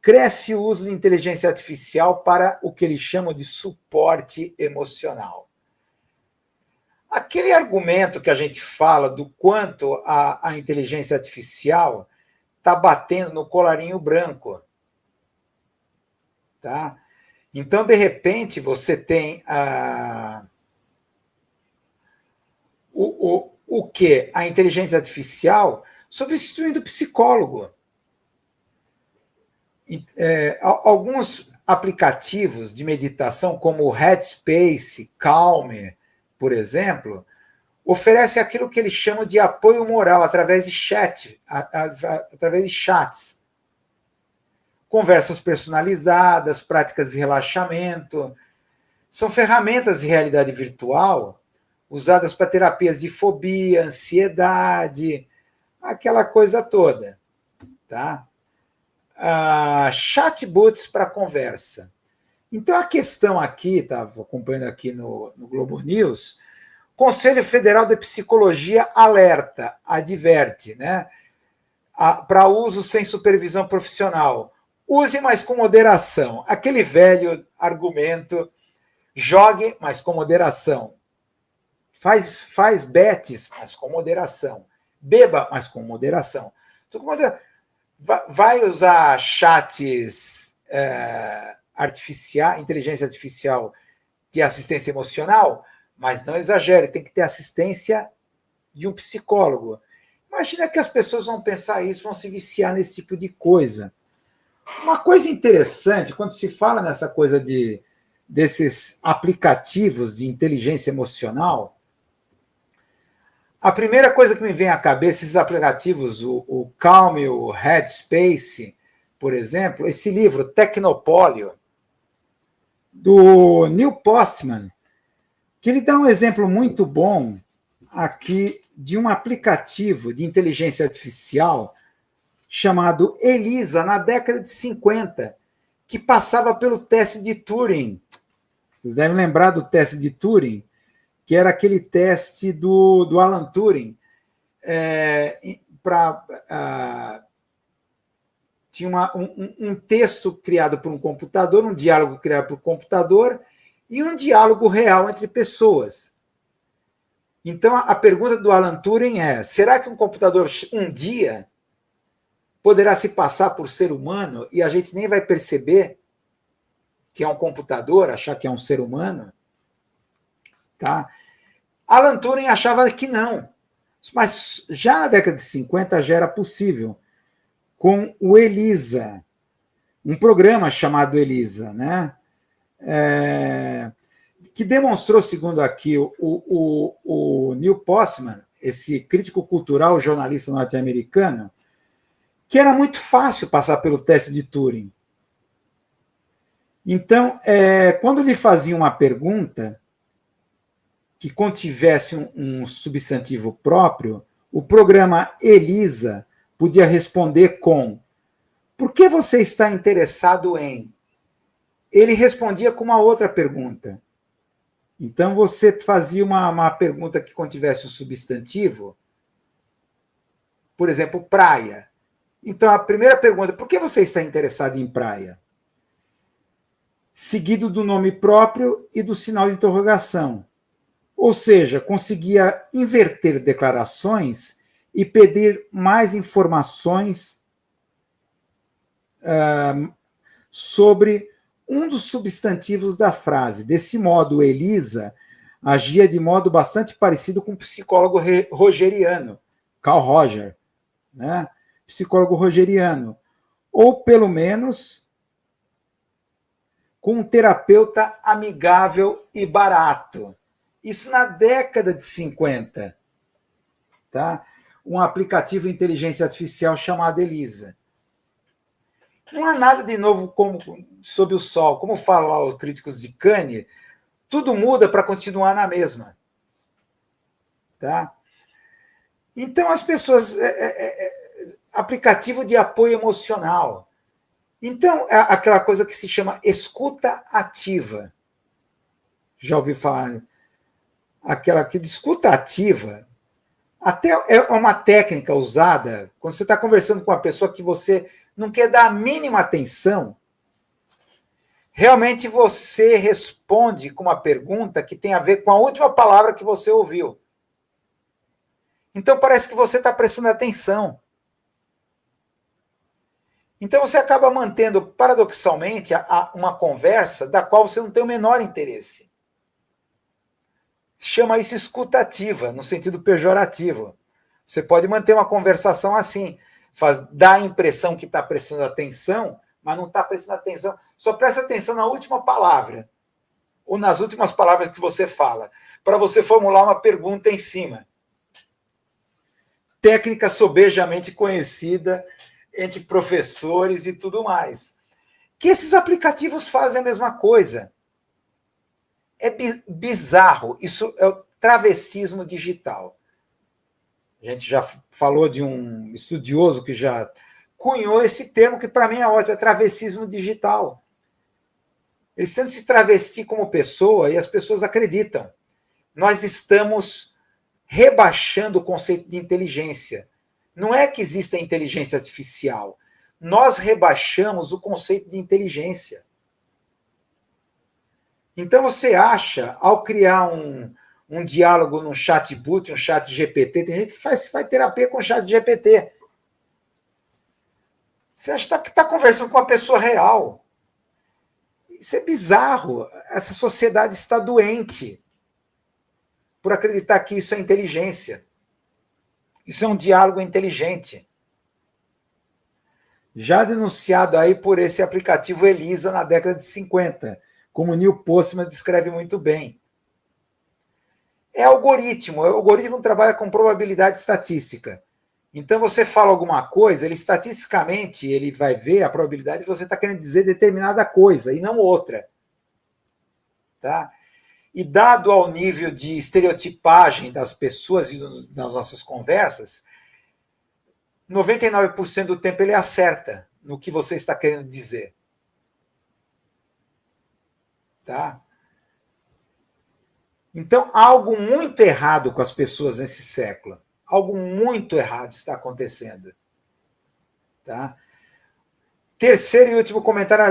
cresce o uso de inteligência artificial para o que eles chamam de suporte emocional. Aquele argumento que a gente fala do quanto a inteligência artificial está batendo no colarinho branco. Tá? Então, de repente, você tem o que? A inteligência artificial substituindo o psicólogo. Alguns aplicativos de meditação, como o Headspace, Calm, por exemplo, oferecem aquilo que eles chamam de apoio moral através de através de chats. Conversas personalizadas, práticas de relaxamento. São ferramentas de realidade virtual usadas para terapias de fobia, ansiedade, aquela coisa toda. Tá? Chatbots para conversa. Então, a questão aqui, estava acompanhando aqui no Globo News, Conselho Federal de Psicologia alerta, adverte, né? Para uso sem supervisão profissional. Use, mas com moderação. Aquele velho argumento, jogue, mas com moderação. Faz bets, mas com moderação. Beba, mas com moderação. Vai usar chats inteligência artificial de assistência emocional, mas não exagere, tem que ter assistência de um psicólogo. Imagina que as pessoas vão pensar isso, vão se viciar nesse tipo de coisa. Uma coisa interessante, quando se fala nessa coisa desses aplicativos de inteligência emocional, a primeira coisa que me vem à cabeça, esses aplicativos, o Calm, o Headspace, por exemplo, esse livro, Tecnopólio, do Neil Postman, que ele dá um exemplo muito bom aqui de um aplicativo de inteligência artificial chamado Elisa, na década de 50, que passava pelo teste de Turing. Vocês devem lembrar do teste de Turing, que era aquele teste do Alan Turing. Tinha um texto criado por um computador, um diálogo criado por um computador e um diálogo real entre pessoas. Então, a pergunta do Alan Turing é: será que um computador um dia poderá se passar por ser humano e a gente nem vai perceber que é um computador, achar que é um ser humano? Tá? Alan Turing achava que não, mas já na década de 50 já era possível, com o Elisa, um programa chamado Elisa, né? Que demonstrou, segundo aqui o Neil Postman, esse crítico cultural, jornalista norte-americano, que era muito fácil passar pelo teste de Turing. Então, quando lhe fazia uma pergunta que contivesse um substantivo próprio, o programa Elisa podia responder com: por que você está interessado em? Ele respondia com uma outra pergunta. Então, você fazia uma pergunta que contivesse o substantivo, por exemplo, praia. Então, a primeira pergunta: por que você está interessado em praia? Seguido do nome próprio e do sinal de interrogação. Ou seja, conseguia inverter declarações e pedir mais informações sobre um dos substantivos da frase. Desse modo, Elisa agia de modo bastante parecido com o psicólogo rogeriano, Carl Roger, né? Psicólogo rogeriano, ou pelo menos com um terapeuta amigável e barato. Isso na década de 50. Tá? Um aplicativo de inteligência artificial chamado Elisa. Não há nada de novo sob o sol. Como falam lá os críticos de Cannes, tudo muda para continuar na mesma. Tá? Então, as pessoas... aplicativo de apoio emocional. Então, é aquela coisa que se chama escuta ativa. Já ouvi falar? Aquela que de escuta ativa, até é uma técnica usada quando você está conversando com uma pessoa que você não quer dar a mínima atenção, realmente você responde com uma pergunta que tem a ver com a última palavra que você ouviu. Então parece que você está prestando atenção. Então você acaba mantendo, paradoxalmente, uma conversa da qual você não tem o menor interesse. Chama isso escutativa, no sentido pejorativo. Você pode manter uma conversação assim, dá a impressão que está prestando atenção, mas não está prestando atenção. Só presta atenção na última palavra, ou nas últimas palavras que você fala, para você formular uma pergunta em cima. Técnica sobejamente conhecida entre professores e tudo mais. Que esses aplicativos fazem a mesma coisa. É bizarro. Isso é o travessismo digital. A gente já falou de um estudioso que já cunhou esse termo, que para mim é ótimo, é travessismo digital. Eles tentam se travestir como pessoa e as pessoas acreditam. Nós estamos rebaixando o conceito de inteligência. Não é que exista inteligência artificial. Nós rebaixamos o conceito de inteligência. Então você acha, ao criar um diálogo no chatbot, um chat GPT, tem gente que faz terapia com o chat GPT. Você acha que está conversando com uma pessoa real. Isso é bizarro. Essa sociedade está doente por acreditar que isso é inteligência. Isso é um diálogo inteligente. Já denunciado aí por esse aplicativo Elisa na década de 50, como Neil Postman descreve muito bem. É algoritmo. O algoritmo trabalha com probabilidade estatística. Então, você fala alguma coisa, ele estatisticamente ele vai ver a probabilidade de você estar querendo dizer determinada coisa e não outra. Tá? E dado ao nível de estereotipagem das pessoas e nas nossas conversas, 99% do tempo ele acerta no que você está querendo dizer. Tá? Então, há algo muito errado com as pessoas nesse século. Algo muito errado está acontecendo. Tá? Terceiro e último comentário.